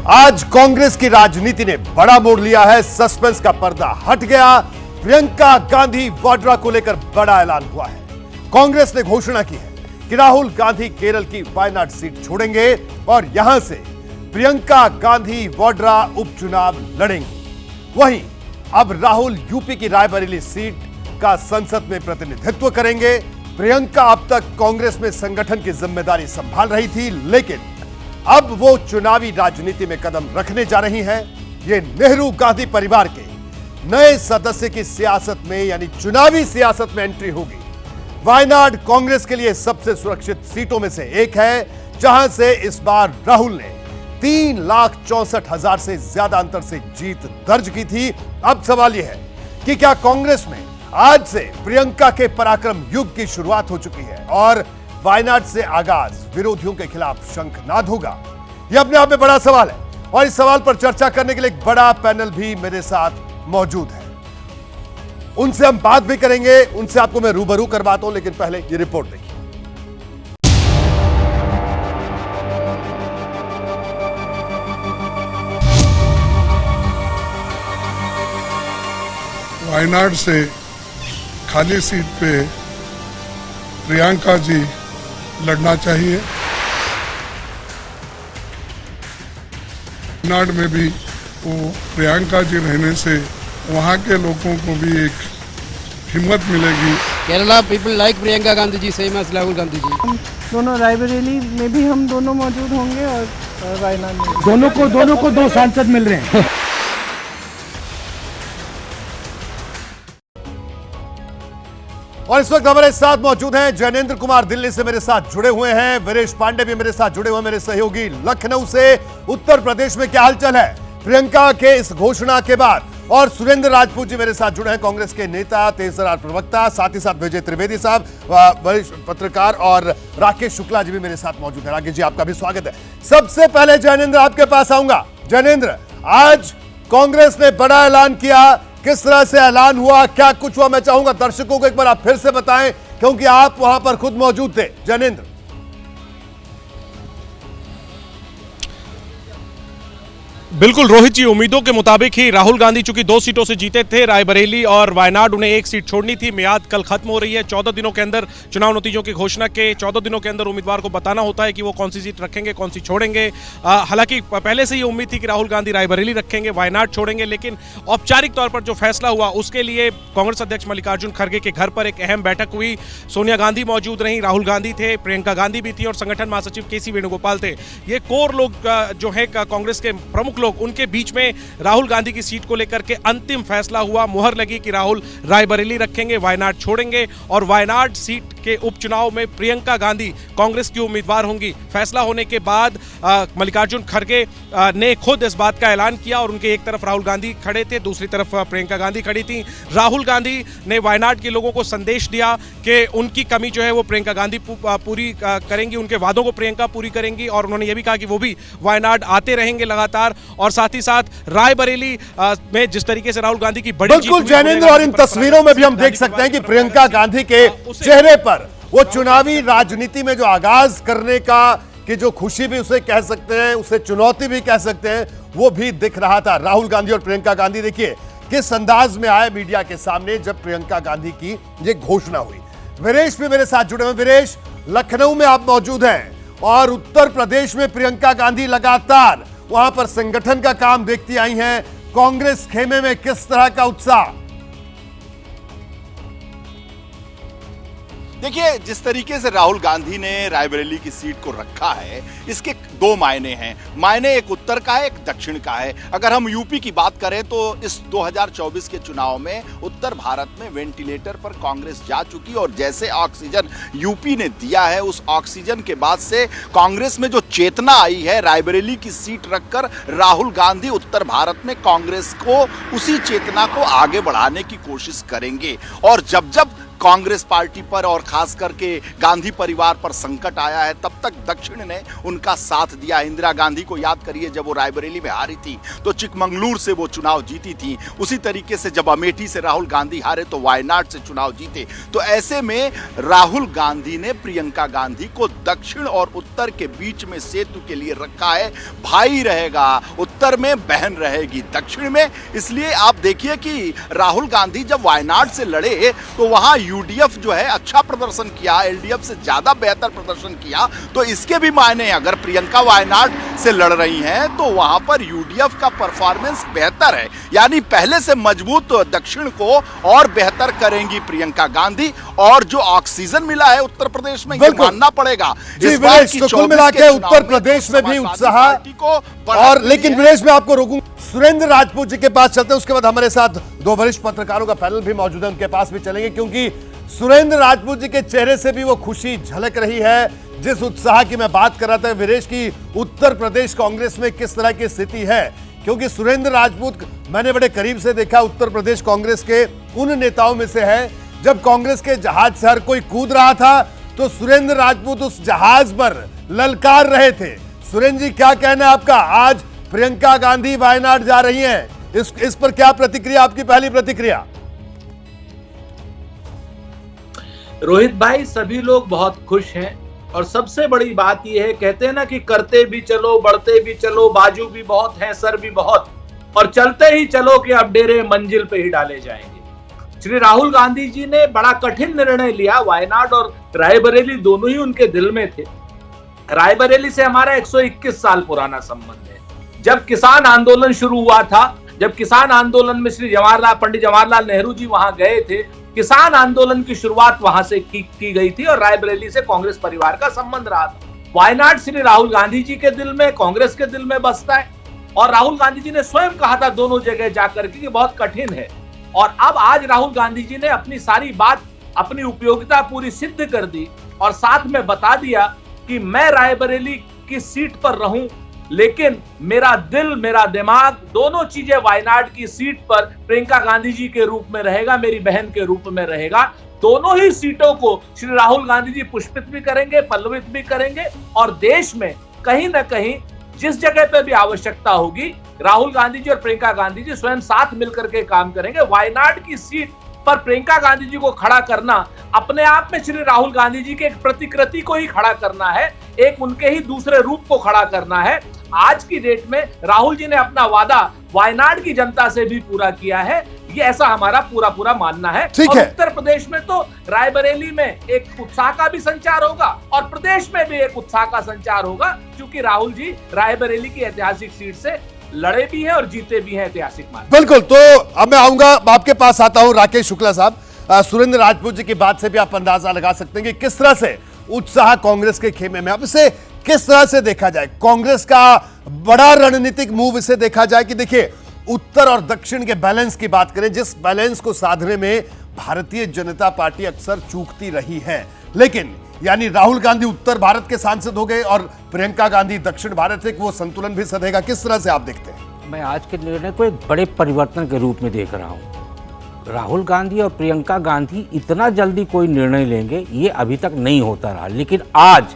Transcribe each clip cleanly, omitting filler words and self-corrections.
आज कांग्रेस की राजनीति ने बड़ा मोड़ लिया है। सस्पेंस का पर्दा हट गया। प्रियंका गांधी वाड्रा को लेकर बड़ा ऐलान हुआ है। कांग्रेस ने घोषणा की है कि राहुल गांधी केरल की वायनाड सीट छोड़ेंगे और यहां से प्रियंका गांधी वाड्रा उपचुनाव लड़ेंगी। वहीं अब राहुल यूपी की रायबरेली सीट का संसद में प्रतिनिधित्व करेंगे। प्रियंका अब तक कांग्रेस में संगठन की जिम्मेदारी संभाल रही थी, लेकिन अब वो चुनावी राजनीति में कदम रखने जा रही हैं। ये नेहरू गांधी परिवार के नए सदस्य की सियासत में यानी चुनावी सियासत में एंट्री होगी। वायनाड कांग्रेस के लिए सबसे सुरक्षित सीटों में से एक है, जहां से इस बार राहुल ने 3,64,000 से ज्यादा अंतर से जीत दर्ज की थी। अब सवाल यह है कि क्या कांग्रेस में आज से प्रियंका के पराक्रम युग की शुरुआत हो चुकी है और वायनाड से आगाज विरोधियों के खिलाफ शंखनाद होगा? यह अपने आप में बड़ा सवाल है और इस सवाल पर चर्चा करने के लिए एक बड़ा पैनल भी मेरे साथ मौजूद है। उनसे हम बात भी करेंगे, उनसे आपको मैं रूबरू करवाता हूं, लेकिन पहले ये रिपोर्ट देखिए। वायनाड से खाली सीट पे प्रियंका जी लड़ना चाहिए। वायनाड में भी वो प्रियंका जी रहने से वहाँ के लोगों को भी एक हिम्मत मिलेगी। Kerala people like Priyanka Gandhi ji same as Rahul Gandhi ji. हम दोनों रायबरेली में भी हम दोनों मौजूद होंगे और वायनाड में दोनों को दो सांसद मिल रहे हैं। और इस वक्त हमारे साथ मौजूद हैं जैनेंद्र कुमार, दिल्ली से मेरे साथ जुड़े हुए हैं। वीरेश पांडे भी मेरे साथ जुड़े हुए हैं, मेरे सहयोगी लखनऊ से। उत्तर प्रदेश में क्या हालचाल है प्रियंका के इस घोषणा के बाद? और सुरेंद्र राजपूत जी मेरे साथ जुड़े हैं, कांग्रेस के नेता, तेजतर्रार प्रवक्ता, साथ ही साथ विजय त्रिवेदी साहब वरिष्ठ पत्रकार, और राकेश शुक्ला जी भी मेरे साथ मौजूद है। राकेश जी, आपका भी स्वागत है। सबसे पहले जैनेंद्र, आपके पास आऊंगा। जैनेंद्र, आज कांग्रेस ने बड़ा ऐलान किया, किस तरह से ऐलान हुआ, क्या कुछ हुआ? मैं चाहूंगा दर्शकों को एक बार आप फिर से बताएं, क्योंकि आप वहां पर खुद मौजूद थे। जैनेंद्र। बिल्कुल रोहित जी, उम्मीदों के मुताबिक ही राहुल गांधी चूंकि 2 सीटों से जीते थे, रायबरेली और वायनाड, उन्हें 1 सीट छोड़नी थी। मियाद कल खत्म हो रही है। 14 दिनों के अंदर चुनाव नतीजों की घोषणा के 14 दिनों के अंदर उम्मीदवार को बताना होता है कि वो कौन सी सीट रखेंगे, कौन सी छोड़ेंगे। हालांकि पहले से ये उम्मीद थी कि राहुल गांधी रायबरेली रखेंगे, वायनाड छोड़ेंगे, लेकिन औपचारिक तौर पर जो फैसला हुआ उसके लिए कांग्रेस अध्यक्ष मल्लिकार्जुन खड़गे के घर पर एक अहम बैठक हुई। सोनिया गांधी मौजूद रहीं, राहुल गांधी थे, प्रियंका गांधी भी थी और संगठन महासचिव केसी वेणुगोपाल थे। ये कोर लोग जो है कांग्रेस के प्रमुख लोग, उनके बीच में राहुल गांधी की सीट को लेकर के अंतिम फैसला हुआ। मुहर लगी कि राहुल रायबरेली रखेंगे, वायनाड छोड़ेंगे और वायनाड सीट के उपचुनाव में प्रियंका गांधी कांग्रेस की उम्मीदवार होंगी। फैसला होने के बाद मल्लिकार्जुन खड़गे ने खुद इस बात का ऐलान किया और उनके एक तरफ राहुल गांधी खड़े थे, दूसरी तरफ प्रियंका गांधी खड़ी थी। राहुल गांधी ने वायनाड के लोगों को संदेश दिया कि उनकी कमी जो है वो प्रियंका गांधी पूरी करेंगी, उनके वादों को प्रियंका पूरी करेंगी, और उन्होंने ये भी कहा कि वो भी वायनाड आते रहेंगे लगातार। और साथ ही साथ रायबरेली में जिस तरीके से राहुल गांधी की बड़ी बिल्कुल जैनेंद्र, और इन तस्वीरों में भी हम देख सकते हैं कि प्रियंका गांधी के चेहरे पर वो चुनावी राजनीति में जो आगाज करने का कि जो खुशी भी उसे कह सकते हैं, उसे चुनौती भी कह सकते हैं, वो भी दिख रहा था। राहुल गांधी और प्रियंका गांधी देखिए किस अंदाज में आए मीडिया के सामने जब प्रियंका गांधी की ये घोषणा हुई। वीरेश भी मेरे साथ जुड़े हुए। वीरेश, लखनऊ में आप मौजूद हैं और उत्तर प्रदेश में प्रियंका गांधी लगातार वहां पर संगठन का काम देखती आई हैं। कांग्रेस खेमे में किस तरह का उत्साह? देखिए, जिस तरीके से राहुल गांधी ने रायबरेली की सीट को रखा है, इसके 2 मायने हैं। मायने एक उत्तर का है, एक दक्षिण का है। अगर हम यूपी की बात करें तो इस 2024 के चुनाव में उत्तर भारत में वेंटिलेटर पर कांग्रेस जा चुकी, और जैसे ऑक्सीजन यूपी ने दिया है, उस ऑक्सीजन के बाद से कांग्रेस में जो चेतना आई है, रायबरेली की सीट रखकर राहुल गांधी उत्तर भारत में कांग्रेस को उसी चेतना को आगे बढ़ाने की कोशिश करेंगे। और जब जब कांग्रेस पार्टी पर और खास करके गांधी परिवार पर संकट आया है, तब तक दक्षिण ने उनका साथ दिया। इंदिरा गांधी को याद करिए, जब वो रायबरेली में हारी थी तो चिकमंगलूर से वो चुनाव जीती थी। उसी तरीके से जब अमेठी से राहुल गांधी हारे तो वायनाड से चुनाव जीते। तो ऐसे में राहुल गांधी ने प्रियंका गांधी को दक्षिण और उत्तर के बीच में सेतु के लिए रखा है। भाई रहेगा उत्तर में, बहन रहेगी दक्षिण में। इसलिए आप देखिए कि राहुल गांधी जब वायनाड से लड़े तो वहां यूडीएफ जो है अच्छा प्रदर्शन किया, एलडीएफ से ज्यादा बेहतर प्रदर्शन किया। तो इसके भी मायने हैं, अगर प्रियंका वायनाड से लड़ रही हैं तो वहां पर यूडीएफ का परफॉर्मेंस बेहतर है, यानी पहले से मजबूत दक्षिण को और बेहतर करेंगी प्रियंका गांधी। और जो ऑक्सीजन मिला है उत्तर प्रदेश में, ये मानना पड़ेगा। इस बार की कुल मिला के उत्तर प्रदेश में भी उत्साह। और लेकिन विदेश में आपको रोकूं, सुरेंद्र राजपूत जी के पास चलते हैं, उसके बाद हमारे साथ दो वरिष्ठ पत्रकारों का पैनल भी मौजूद है, उनके पास भी चलेंगे, क्योंकि सुरेंद्र राजपूत जी के चेहरे से भी वो खुशी झलक रही है। जिस उत्साह की मैं बात कर रहा था वीरेश की, उत्तर प्रदेश कांग्रेस में किस तरह की स्थिति है, क्योंकि सुरेंद्र राजपूत मैंने बड़े करीब से देखा, उत्तर प्रदेश कांग्रेस के उन नेताओं में से है, जब कांग्रेस के जहाज से हर कोई कूद रहा था तो सुरेंद्र राजपूत उस जहाज पर ललकार रहे थे। सुरेंद्र जी, क्या कहना है आपका? आज प्रियंका गांधी वायनाड जा रही हैं, इस पर क्या प्रतिक्रिया, आपकी पहली प्रतिक्रिया? रोहित भाई, सभी लोग बहुत खुश हैं और सबसे बड़ी बात यह है, कहते हैं ना कि करते भी चलो, बढ़ते भी चलो, बाजू भी बहुत है, सर भी बहुत, और चलते ही चलो कि अब डेरे मंजिल पे ही डाले जाएंगे। श्री राहुल गांधी जी ने बड़ा कठिन निर्णय लिया। वायनाड और रायबरेली दोनों ही उनके दिल में थे। रायबरेली से हमारा 121 साल पुराना संबंध है। जब किसान आंदोलन शुरू हुआ था, जब किसान आंदोलन में श्री पंडित जवाहरलाल नेहरू जी वहां गए थे, किसान आंदोलन की शुरुआत वहां से की गई थी और रायबरेली से कांग्रेस परिवार का संबंध रहा था। वायनाड श्री राहुल गांधी जी के दिल में, कांग्रेस के दिल में बसता है। और राहुल गांधी जी ने स्वयं कहा था दोनों जगह जाकर के कि बहुत कठिन है। और अब आज राहुल गांधी जी ने अपनी सारी बात, अपनी उपयोगिता पूरी सिद्ध कर दी और साथ में बता दिया कि मैं रायबरेली की सीट पर रहूं, लेकिन मेरा दिल, मेरा दिमाग, दोनों चीजें वायनाड की सीट पर प्रियंका गांधी जी के रूप में रहेगा, मेरी बहन के रूप में रहेगा। दोनों ही सीटों को श्री राहुल गांधी जी पुष्पित भी करेंगे, पल्लवित भी करेंगे और देश में कहीं ना कहीं जिस जगह पे भी आवश्यकता होगी, राहुल गांधी जी और प्रियंका गांधी जी स्वयं साथ मिलकर के काम करेंगे। वायनाड की सीट पर प्रियंका गांधी जी को खड़ा करना अपने आप में श्री राहुल गांधी जी के एक प्रतिकृति को ही खड़ा करना है, एक उनके ही दूसरे रूप को खड़ा करना है। आज की डेट में राहुल जी ने अपना वादा वायनाड की जनता से भी पूरा किया है, ये ऐसा हमारा पूरा मानना है। और उत्तर प्रदेश में तो रायबरेली में एक उत्साह का भी संचार होगा और प्रदेश में भी एक उत्साह का संचार होगा, क्योंकि राहुल जी रायबरेली की ऐतिहासिक सीट से लड़े भी हैं और जीते भी हैं ऐतिहासिक मान। बिल्कुल, तो अब मैं आऊंगा, आपके पास आता हूं राकेश शुक्ला साहब। सुरेंद्र राजपूत जी की बात से भी आप अंदाजा लगा सकते हैं कि किस तरह से उत्साह कांग्रेस के खेमे में। अब इसे किस तरह से देखा जाए, कांग्रेस का बड़ा रणनीतिक मूव इसे देखा जाए कि देखिए, उत्तर और दक्षिण के बैलेंस की बात करें, जिस बैलेंस को साधने में भारतीय जनता पार्टी अक्सर चूकती रही है, लेकिन यानी राहुल गांधी उत्तर भारत के सांसद हो गए और प्रियंका गांधी दक्षिण भारत से, वो संतुलन भी सधेगा। किस तरह से आप देखते हैं? मैं आज के निर्णय को एक बड़े परिवर्तन के रूप में देख रहा हूँ। राहुल गांधी और प्रियंका गांधी इतना जल्दी कोई निर्णय लेंगे, ये अभी तक नहीं होता रहा, लेकिन आज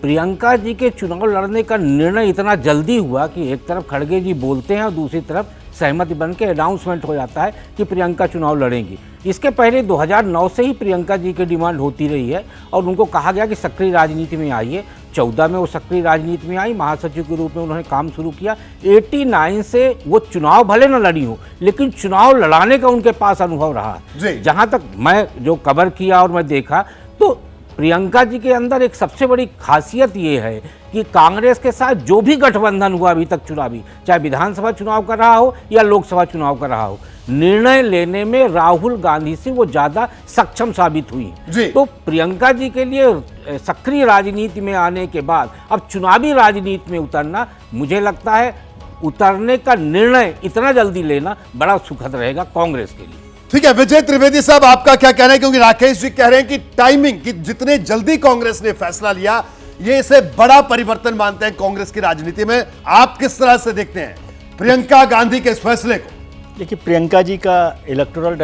प्रियंका जी के चुनाव लड़ने का निर्णय इतना जल्दी हुआ कि एक तरफ खड़गे जी बोलते हैं और दूसरी तरफ सहमति बन के अनाउंसमेंट हो जाता है कि प्रियंका चुनाव लड़ेंगी। इसके पहले 2009 से ही प्रियंका जी की डिमांड होती रही है और उनको कहा गया कि सक्रिय राजनीति में आइए। 14 में वो सक्रिय राजनीति में आई, महासचिव के रूप में उन्होंने काम शुरू किया। 89 से वो चुनाव भले न लड़ी हो, लेकिन चुनाव लड़ाने का उनके पास अनुभव रहा। जहाँ तक मैं जो कवर किया और मैं देखा, तो प्रियंका जी के अंदर एक सबसे बड़ी खासियत ये है कि कांग्रेस के साथ जो भी गठबंधन हुआ अभी तक चुनावी, चाहे विधानसभा चुनाव का रहा हो या लोकसभा चुनाव का रहा हो, निर्णय लेने में राहुल गांधी से वो ज्यादा सक्षम साबित हुई। तो प्रियंका जी के लिए सक्रिय राजनीति में आने के बाद अब चुनावी राजनीति में उतरना, मुझे लगता है उतरने का निर्णय इतना जल्दी लेना बड़ा सुखद रहेगा कांग्रेस के लिए। ठीक है, विजय त्रिवेदी साहब, आपका क्या कहना है? क्योंकि राकेश जी कह रहे हैं कि टाइमिंग, कि जितने जल्दी कांग्रेस ने फैसला लिया, ये इसे बड़ा परिवर्तन मानते हैं कांग्रेस की राजनीति में। आप किस तरह से देखते हैं प्रियंका गांधी के इस फैसले को? देखिए, प्रियंका जी का इलेक्टोरल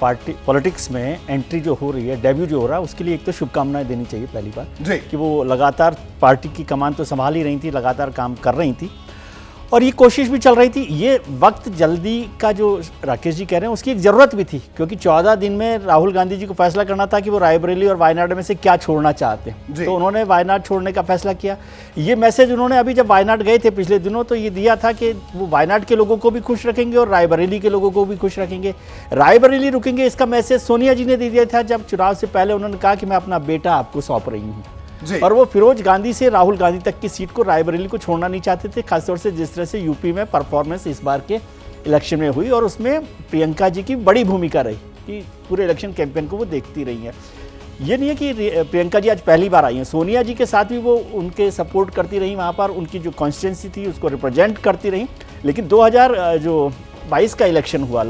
पार्टी पॉलिटिक्स में एंट्री जो हो रही है, डेब्यू जो हो रहा है, उसके लिए एक तो शुभकामनाएं देनी चाहिए पहली बार कि वो लगातार पार्टी की कमान तो संभाल ही रही थी, लगातार काम कर रही थी और ये कोशिश भी चल रही थी। ये वक्त जल्दी का जो राकेश जी कह रहे हैं उसकी एक ज़रूरत भी थी, क्योंकि 14 दिन में राहुल गांधी जी को फैसला करना था कि वो रायबरेली और वायनाड में से क्या छोड़ना चाहते हैं। तो उन्होंने वायनाड छोड़ने का फैसला किया। ये मैसेज उन्होंने अभी जब वायनाड गए थे पिछले दिनों तो ये दिया था कि वो वायनाड के लोगों को भी खुश रखेंगे और रायबरेली के लोगों को भी खुश रखेंगे। रायबरेली रुकेंगे इसका मैसेज सोनिया जी ने दे दिया था जब चुनाव से पहले उन्होंने कहा कि मैं अपना बेटा आपको सौंप रही हूँ, और वो फिरोज गांधी से राहुल गांधी तक की सीट को रायबरेली को छोड़ना नहीं चाहते थे, खासतौर से जिस तरह से यूपी में परफॉर्मेंस इस बार के इलेक्शन में हुई और उसमें प्रियंका जी की बड़ी भूमिका रही कि पूरे इलेक्शन कैंपेन को वो देखती रही हैं। ये नहीं है कि प्रियंका जी आज पहली बार आई हैं, सोनिया जी के साथ भी वो उनके सपोर्ट करती रही, वहाँ पर उनकी जो कॉन्स्टिट्यूंसी थी उसको रिप्रेजेंट करती रही। लेकिन 2022 का इलेक्शन हुआ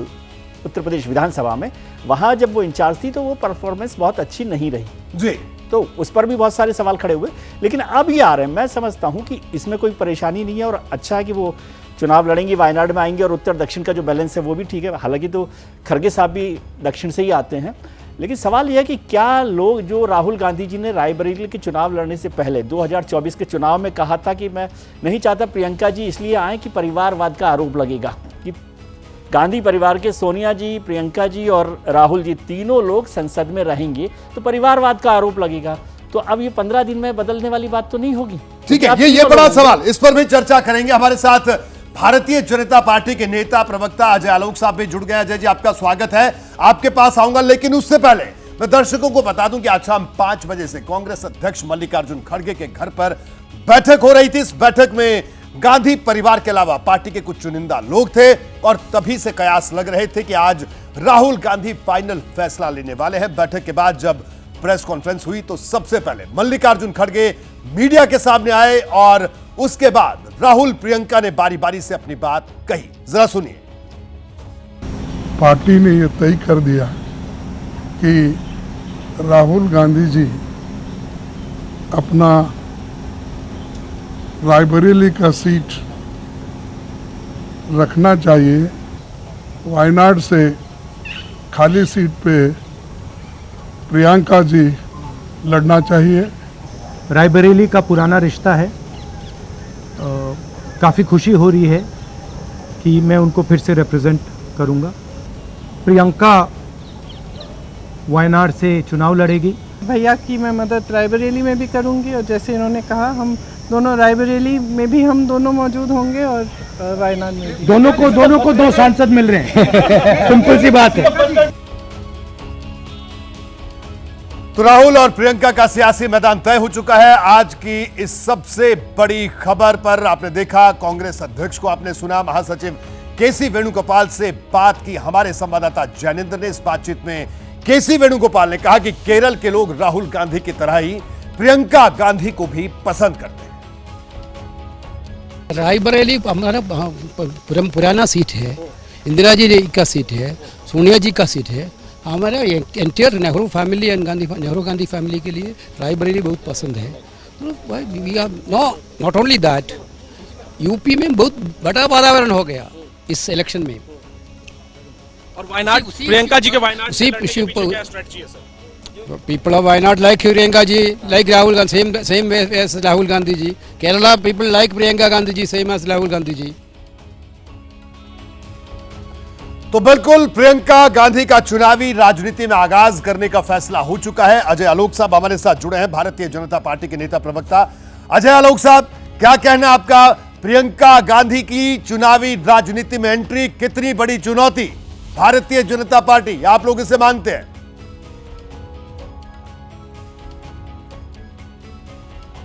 उत्तर प्रदेश विधानसभा में, वहाँ जब वो इंचार्ज थी तो वो परफॉर्मेंस बहुत अच्छी नहीं रही जी, तो उस पर भी बहुत सारे सवाल खड़े हुए। लेकिन अब ये आ रहे हैं, मैं समझता हूँ कि इसमें कोई परेशानी नहीं है और अच्छा है कि वो चुनाव लड़ेंगे, वायनाड में आएंगे और उत्तर दक्षिण का जो बैलेंस है वो भी ठीक है। हालांकि तो खड़गे साहब भी दक्षिण से ही आते हैं, लेकिन सवाल यह है कि क्या लोग जो राहुल गांधी जी ने रायबरेली के चुनाव लड़ने से पहले 2024 के चुनाव में कहा था कि मैं नहीं चाहता प्रियंका जी इसलिए आए कि परिवारवाद का आरोप लगेगा कि गांधी परिवार के सोनिया जी, प्रियंका जी और राहुल जी तीनों लोग संसद में रहेंगे तो परिवारवाद का आरोप लगेगा। तो अब ये 15 दिन में बदलने वाली बात तो नहीं होगी। ठीक है, ये बड़ा सवाल, इस पर भी चर्चा करेंगे। हमारे साथ भारतीय जनता पार्टी के नेता प्रवक्ता अजय आलोक साहब भी जुड़ गए। अजय जी, आपका स्वागत है, आपके पास आऊंगा, लेकिन उससे पहले मैं दर्शकों को बता दूं कि आज शाम 5 बजे से कांग्रेस अध्यक्ष मल्लिकार्जुन खड़गे के घर पर बैठक हो रही थी। इस बैठक में गांधी परिवार के अलावा पार्टी के कुछ चुनिंदा लोग थे और तभी से कयास लग रहे थे कि आज राहुल गांधी फाइनल फैसला लेने वाले हैं। बैठक के बाद जब प्रेस कॉन्फ्रेंस हुई तो सबसे पहले मल्लिकार्जुन खड़गे मीडिया के सामने आए और उसके बाद राहुल प्रियंका ने बारी बारी से अपनी बात कही। जरा सुनिए। पार्टी ने यह तय कर दिया कि राहुल गांधी जी अपना रायबरेली का सीट रखना चाहिए, वायनाड से खाली सीट पे प्रियंका जी लड़ना चाहिए। रायबरेली का पुराना रिश्ता है, काफ़ी खुशी हो रही है कि मैं उनको फिर से रिप्रेजेंट करूंगा। प्रियंका वायनाड से चुनाव लड़ेगी। भैया की मैं मदद रायबरेली में भी करूंगी और जैसे इन्होंने कहा हम दोनों रायबरेली में भी हम दोनों मौजूद होंगे और वायनाड में भी। दोनों को 2 सांसद मिल रहे हैं। सिंपल सी बात है। तो राहुल और प्रियंका का सियासी मैदान तय हो चुका है। आज की इस सबसे बड़ी खबर पर आपने देखा, कांग्रेस अध्यक्ष को आपने सुना, महासचिव केसी वेणुगोपाल से बात की हमारे संवाददाता जैनेंद्र ने। इस बातचीत में केसी वेणुगोपाल ने कहा कि केरल के लोग राहुल गांधी की तरह ही प्रियंका गांधी को भी पसंद करते हैं। रायबरेली हमारा पुराना सीट है, इंदिरा जी का सीट है, सोनिया जी का सीट है। हमारा entire Nehru family and Nehru Gandhi family के लिए रायबरेली बहुत पसंद है। We are not only that, UP में बहुत बड़ा वातावरण हो गया इस इलेक्शन में। और वायनाड, प्रियंका जी के वायनाड क्या स्ट्रेटजी है sir? People of Wayanad like Priyanka ji, like Rahul Gandhi, same way as Rahul Gandhi ji. Kerala people like Priyanka Gandhi ji, same as Rahul Gandhi ji. तो बिल्कुल प्रियंका गांधी का चुनावी राजनीति में आगाज करने का फैसला हो चुका है। अजय आलोक साहब हमारे साथ जुड़े हैं, भारतीय जनता पार्टी के नेता प्रवक्ता। अजय आलोक साहब, क्या कहना आपका? प्रियंका गांधी की चुनावी राजनीति में एंट्री कितनी बड़ी चुनौती भारतीय जनता पार्टी, आप लोग इसे मानते हैं?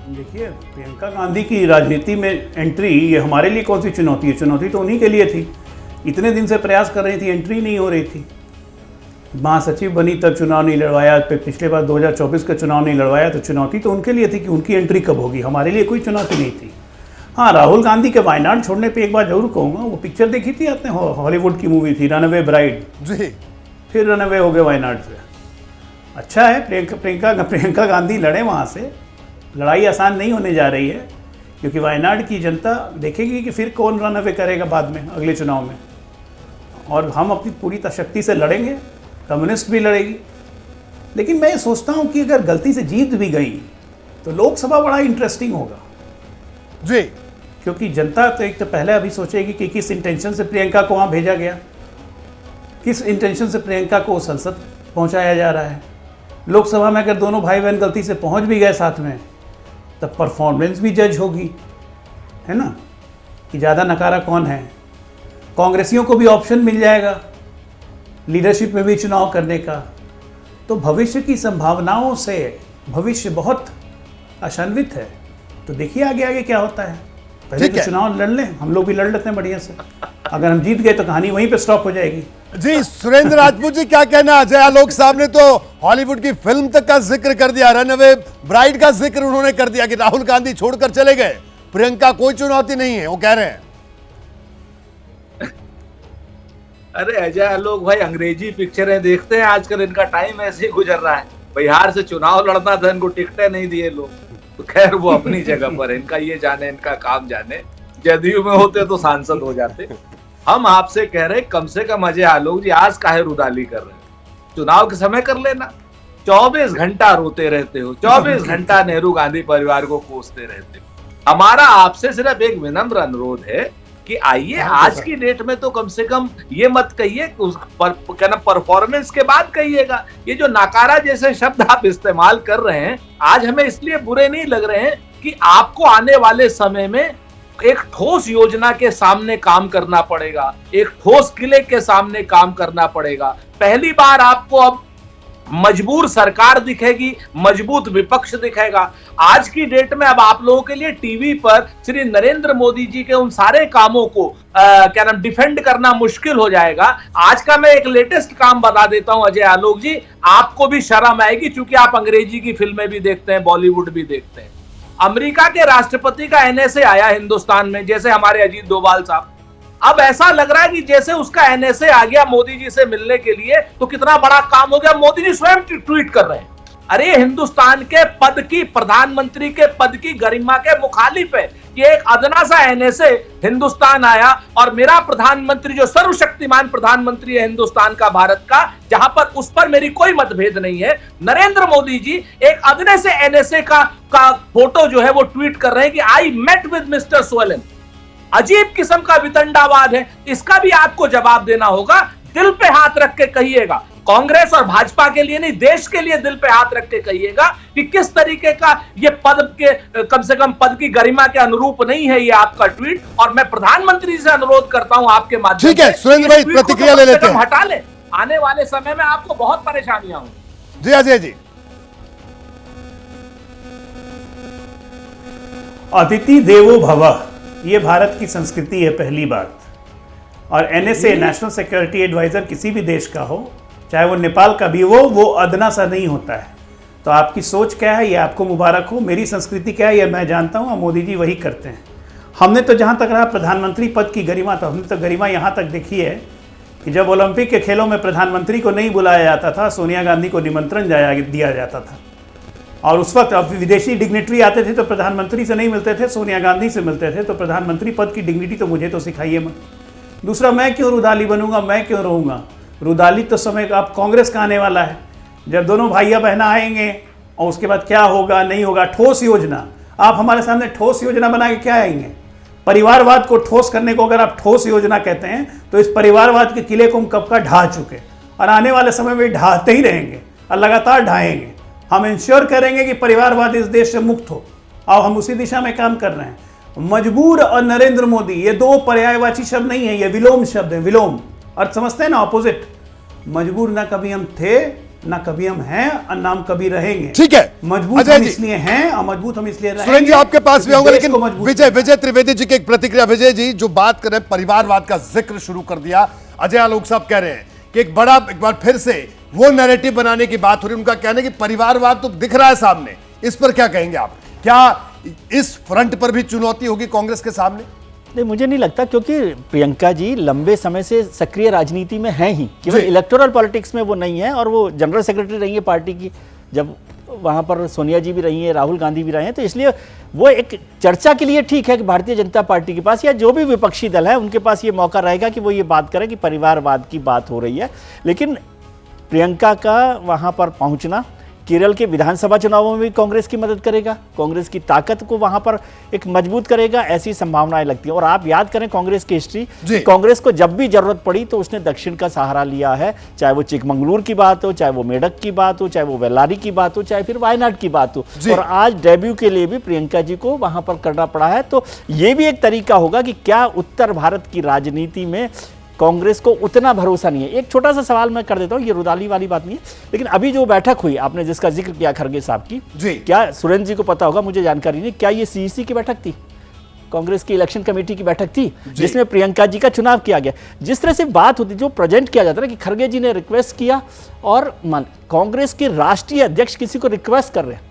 देखिए, प्रियंका गांधी की राजनीति में एंट्री ये हमारे लिए कौन सी चुनौती है? चुनौती तो उन्हीं के लिए थी। इतने दिन से प्रयास कर रही थी, एंट्री नहीं हो रही थी। महासचिव बनी तब चुनाव नहीं लड़वाया, पिछले बार 2024 का चुनाव नहीं लड़वाया, तो चुनौती तो उनके लिए थी कि उनकी एंट्री कब होगी। हमारे लिए कोई चुनौती नहीं थी। हाँ, राहुल गांधी के वायनाड छोड़ने पे एक बार जरूर कहूँगा, वो पिक्चर देखी थी आपने, हॉलीवुड की मूवी थी रनअवे ब्राइड जी, फिर रनअवे हो गए वायनाड से। अच्छा है, प्रियंका गांधी लड़े वहाँ से। लड़ाई आसान नहीं होने जा रही है, क्योंकि वायनाड की जनता देखेगी कि फिर कौन रन अवे करेगा बाद में अगले चुनाव में। और हम अपनी पूरी शक्ति से लड़ेंगे, कम्युनिस्ट भी लड़ेगी। लेकिन मैं सोचता हूं कि अगर गलती से जीत भी गई तो लोकसभा बड़ा इंटरेस्टिंग होगा जी, क्योंकि जनता तो एक तो पहले अभी सोचेगी कि किस इंटेंशन से प्रियंका को वहाँ भेजा गया, किस इंटेंशन से प्रियंका को संसद पहुँचाया जा रहा है। लोकसभा में अगर दोनों भाई बहन गलती से पहुँच भी गए साथ में, तब परफॉर्मेंस भी जज होगी, है ना, कि ज़्यादा नकारा कौन है। कांग्रेसियों को भी ऑप्शन मिल जाएगा लीडरशिप में भी चुनाव करने का। तो भविष्य की संभावनाओं से भविष्य बहुत आशान्वित है। तो देखिए आगे आगे क्या होता है। पहले तो चुनाव लड़ लें, हम लोग भी लड़ लेते हैं बढ़िया से। अगर हम जीत गए तो कहानी वहीं पे स्टॉप हो जाएगी। जी सुरेंद्र राजपूत जी, क्या कहना। अजय आलोक साहब ने तो हॉलीवुड की फिल्म तक का जिक्र कर दिया, रनअवे ब्राइड का जिक्र उन्होंने कर दिया कि राहुल गांधी छोड़कर चले गए, प्रियंका कोई चुनौती नहीं है, वो कह रहे हैं। अरे अजय आलोक भाई अंग्रेजी पिक्चरें देखते हैं आजकल, इनका टाइम ऐसे ही गुजर रहा है। बिहार से चुनाव लड़ना था, इनको टिकटें नहीं दिए लोग, तो खैर वो अपनी जगह पर है, इनका ये जाने, इनका काम जाने। जदयू में होते तो सांसद हो जाते। हम आपसे कह रहे कम से कम अजय आलोक जी आज काहे रुदाली कर रहे हैं, चुनाव के समय कर लेना। 24 घंटा रोते रहते हो, 24 घंटा नेहरू गांधी परिवार को कोसते रहते हो। हमारा आपसे सिर्फ एक विनम्र अनुरोध है कि आइए आज की डेट में तो कम से कम ये मत कहिए, परफॉर्मेंस के बाद कहिएगा। ये जो नाकारा जैसे शब्द आप इस्तेमाल कर रहे हैं आज हमें इसलिए बुरे नहीं लग रहे हैं कि आपको आने वाले समय में एक ठोस योजना के सामने काम करना पड़ेगा, एक ठोस किले के सामने काम करना पड़ेगा। पहली बार आपको अब मजबूर सरकार दिखेगी, मजबूत विपक्ष दिखेगा। आज की डेट में अब आप लोगों के लिए टीवी पर श्री नरेंद्र मोदी जी के उन सारे कामों को क्या नाम डिफेंड करना मुश्किल हो जाएगा। आज का मैं एक लेटेस्ट काम बता देता हूं अजय आलोक जी, आपको भी शर्म आएगी, क्योंकि आप अंग्रेजी की फिल्में भी देखते हैं, बॉलीवुड भी देखते हैं। अमेरिका के राष्ट्रपति का एनएसए आया हिंदुस्तान में, जैसे हमारे अजीत डोभाल साहब। अब ऐसा लग रहा है कि जैसे उसका एनएसए आ गया मोदी जी से मिलने के लिए तो कितना बड़ा काम हो गया, मोदी जी स्वयं ट्वीट कर रहे हैं। अरे हिंदुस्तान के पद की, प्रधानमंत्री के पद की गरिमा के मुखालिफ है ये एक अदना सा एनएसए हिंदुस्तान आया, और मेरा प्रधानमंत्री जो सर्वशक्तिमान प्रधानमंत्री है हिंदुस्तान का, भारत का, जहां पर उस पर मेरी कोई मतभेद नहीं है, नरेंद्र मोदी जी एक अदने से एनएसए का फोटो जो है वो ट्वीट कर रहे हैं कि I met with mister Solen. अजीब किस्म का वितंडावाद है, इसका भी आपको जवाब देना होगा। दिल पे हाथ रख के कहिएगा, कांग्रेस और भाजपा के लिए नहीं, देश के लिए दिल पे हाथ रख के कहिएगा कि किस तरीके का ये पद के, कम से कम पद की गरिमा के अनुरूप नहीं है ये आपका ट्वीट। और मैं प्रधानमंत्री से अनुरोध करता हूं आपके माध्यम से, ठीक है सुरेंद्र भाई प्रतिक्रिया ले लेते हैं, हटा ले, आने वाले समय में आपको बहुत परेशानियां होंगी। जी अजय जी। अतिथि देवो भव, ये भारत की संस्कृति है, पहली बात। और एनएसए, नेशनल सिक्योरिटी एडवाइजर, किसी भी देश का हो, चाहे वो नेपाल का भी हो, वो अदना सा नहीं होता है। तो आपकी सोच क्या है ये आपको मुबारक हो। मेरी संस्कृति क्या है ये मैं जानता हूँ, और मोदी जी वही करते हैं। हमने तो जहाँ तक रहा प्रधानमंत्री पद की गरिमा, तो हमने तो गरिमा यहाँ तक देखी है कि जब ओलंपिक के खेलों में प्रधानमंत्री को नहीं बुलाया जाता था, सोनिया गांधी को निमंत्रण दिया जाता था। और उस वक्त अब विदेशी डिग्निटरी आते थे तो प्रधानमंत्री से नहीं मिलते थे, सोनिया गांधी से मिलते थे। तो प्रधानमंत्री पद की डिग्निटी तो मुझे तो सिखाइए मत। दूसरा, मैं क्यों रुदाली बनूंगा, मैं क्यों रहूँगा रुदाली? तो समय अब कांग्रेस का आने वाला है, जब दोनों भाइया बहना आएंगे और उसके बाद क्या होगा नहीं होगा। ठोस योजना, आप हमारे सामने ठोस योजना बना के क्या आएंगे? परिवारवाद को ठोस करने को अगर आप ठोस योजना कहते हैं तो इस परिवारवाद के किले को हम कब का ढा चुके, और आने वाले समय में ढाते ही रहेंगे और लगातार ढाएंगे। हम इंश्योर करेंगे कि परिवारवाद इस देश से मुक्त हो, और हम उसी दिशा में काम कर रहे हैं। मजबूर और नरेंद्र मोदी ये दो पर्यायवाची शब्द नहीं है, ये विलोम शब्द है, विलोम। और समझते हैं ना, ऑपोजिट। मजबूर ना कभी हम थे, ना कभी हम हैं, और नाम कभी रहेंगे। ठीक है, मजबूत हम इसलिए हैं और मजबूत हम इसलिए रहेंगे। सुरेंद्र जी आपके पास भी आऊंगा, लेकिन विजय त्रिवेदी जी की एक प्रतिक्रिया। विजय जी जो बात कर रहे हैं, परिवारवाद का जिक्र शुरू कर दिया। अजय आलोक साहब कह रहे हैं कि एक बार फिर से वो नैरेटिव बनाने की बात हो रही है। उनका कहना है कि परिवारवाद तो दिख रहा है सामने, इस पर क्या कहेंगे आप? क्या इस फ्रंट पर भी चुनौती होगी कांग्रेस के सामने? नहीं, मुझे नहीं लगता, क्योंकि प्रियंका जी लंबे समय से सक्रिय राजनीति में हैं ही, केवल इलेक्टोरल पॉलिटिक्स में वो नहीं है। और वो जनरल सेक्रेटरी रही है पार्टी की, जब वहाँ पर सोनिया जी भी रही हैं, राहुल गांधी भी रहे हैं, तो इसलिए वो एक चर्चा के लिए ठीक है कि भारतीय जनता पार्टी के पास या जो भी विपक्षी दल है उनके पास ये मौका रहेगा कि वो ये बात करें कि परिवारवाद की बात हो रही है। लेकिन प्रियंका का वहाँ पर पहुँचना केरल के विधानसभा चुनावों में भी कांग्रेस की मदद करेगा, कांग्रेस की ताकत को वहां पर एक मजबूत करेगा, ऐसी संभावनाएं लगती हैं। और आप याद करें कांग्रेस की हिस्ट्री, कांग्रेस को जब भी जरूरत पड़ी तो उसने दक्षिण का सहारा लिया है, चाहे वो चिकमंगलुरु की बात हो, चाहे वो मेडक की बात हो, चाहे वो वेल्लारी की बात हो, चाहे फिर वायनाड की बात हो। और आज डेब्यू के लिए भी प्रियंका जी को वहां पर करना पड़ा है। तो ये भी एक तरीका होगा कि क्या उत्तर भारत की राजनीति में कांग्रेस को उतना भरोसा नहीं है। एक छोटा सा सवाल मैं कर देता हूं, ये रुदाली वाली बात नहीं है, लेकिन अभी जो बैठक हुई आपने जिसका जिक्र किया खड़गे साहब की, क्या सुरेंद्र जी को पता होगा, मुझे जानकारी नहीं, क्या ये सीईसी की बैठक थी, कांग्रेस की इलेक्शन कमेटी की बैठक थी जिसमें प्रियंका जी का चुनाव किया गया? जिस तरह से बात होती, जो प्रेजेंट किया जाता है कि खड़गे जी ने रिक्वेस्ट किया और कांग्रेस के राष्ट्रीय अध्यक्ष किसी को रिक्वेस्ट कर रहे हैं,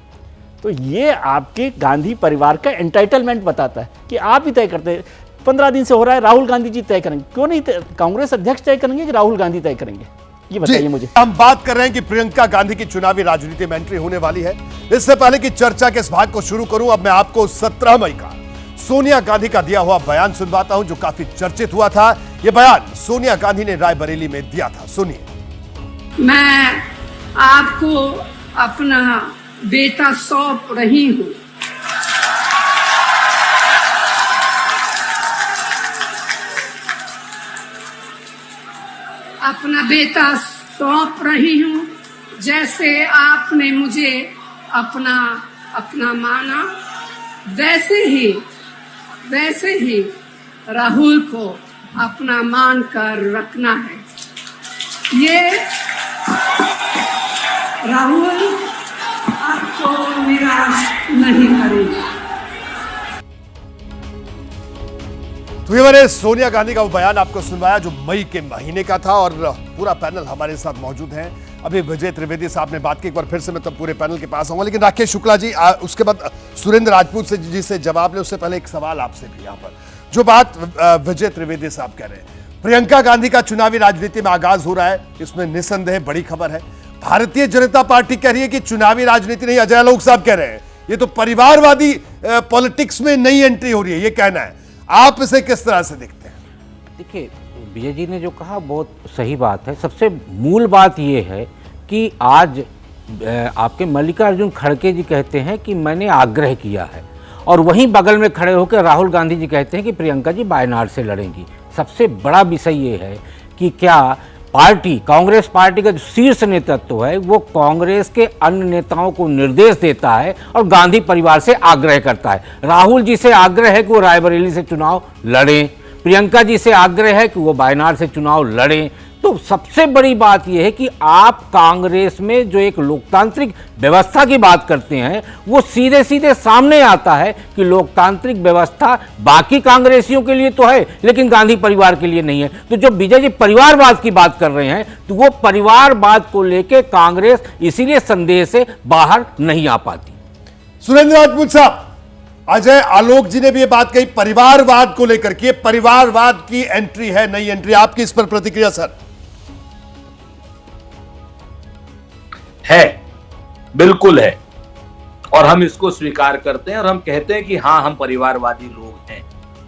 तो ये आपके गांधी परिवार का एंटाइटलमेंट बताता है कि आप ही तय करते हैं। 15 दिन से हो रहा है, राहुल गांधी जी तय करेंगे, क्यों नहीं कांग्रेस अध्यक्ष तय करेंगे कि राहुल गांधी तय करेंगे? ये बताइए मुझे। हम बात कर रहे हैं कि प्रियंका गांधी की चुनावी राजनीति में एंट्री होने वाली है। इससे पहले कि चर्चा के इस भाग को शुरू करूं, अब मैं आपको 17 मई का सोनिया गांधी का दिया हुआ बयान सुनवाता हूं जो काफी चर्चित हुआ था। यह बयान सोनिया गांधी ने रायबरेली में दिया था, सुनिए। मैं आपको अपना बेटा सौंप रही हूं। अपना बेटा सौंप रही हूँ, जैसे आपने मुझे अपना माना, वैसे ही राहुल को अपना मान कर रखना है। ये राहुल आपको निराश नहीं करेगा। तो ये मैंने सोनिया गांधी का वो बयान आपको सुनवाया जो मई के महीने का था, और पूरा पैनल हमारे साथ मौजूद है। अभी विजय त्रिवेदी साहब ने बात की, एक बार फिर से मैं तब पूरे पैनल के पास आऊंगा, लेकिन राकेश शुक्ला जी उसके बाद सुरेंद्र राजपूत जी से जवाब ले। उससे पहले एक सवाल आपसे भी, यहाँ पर जो बात विजय त्रिवेदी साहब कह रहे हैं, प्रियंका गांधी का चुनावी राजनीति में आगाज हो रहा है, इसमें निसंदेह बड़ी खबर है। भारतीय जनता पार्टी कह रही है कि चुनावी राजनीति नहीं, अजय लोक साहब कह रहे हैं ये तो परिवारवादी पॉलिटिक्स में नई एंट्री हो रही है, ये कहना है। आप इसे किस तरह से देखते हैं? देखिए, विजय जी ने जो कहा बहुत सही बात है। सबसे मूल बात यह है कि आज आपके मल्लिकार्जुन खड़गे जी कहते हैं कि मैंने आग्रह किया है, और वहीं बगल में खड़े होकर राहुल गांधी जी कहते हैं कि प्रियंका जी वायनाड से लड़ेंगी। सबसे बड़ा विषय ये है कि क्या पार्टी, कांग्रेस पार्टी का जो शीर्ष नेतृत्व है वो कांग्रेस के अन्य नेताओं को निर्देश देता है और गांधी परिवार से आग्रह करता है। राहुल जी से आग्रह है कि वो रायबरेली से चुनाव लड़ें, प्रियंका जी से आग्रह है कि वो वायनाड से चुनाव लड़ें। तो सबसे बड़ी बात यह है कि आप कांग्रेस में जो एक लोकतांत्रिक व्यवस्था की बात करते हैं वो सीधे सीधे सामने आता है कि लोकतांत्रिक व्यवस्था बाकी कांग्रेसियों के लिए तो है लेकिन गांधी परिवार के लिए नहीं है। तो जो विजय जी परिवारवाद की बात कर रहे हैं तो वो परिवारवाद को लेकर कांग्रेस इसीलिए संदेह से बाहर नहीं आ पाती। सुरेंद्र राजपूत साहब, अजय आलोक जी ने भी ये बात कही परिवारवाद को लेकर कि परिवारवाद की एंट्री है, नई एंट्री, आपकी इस पर प्रतिक्रिया सर? है, बिल्कुल है, और हम इसको स्वीकार करते हैं और हम कहते हैं कि हाँ, हम परिवारवादी लोग हैं।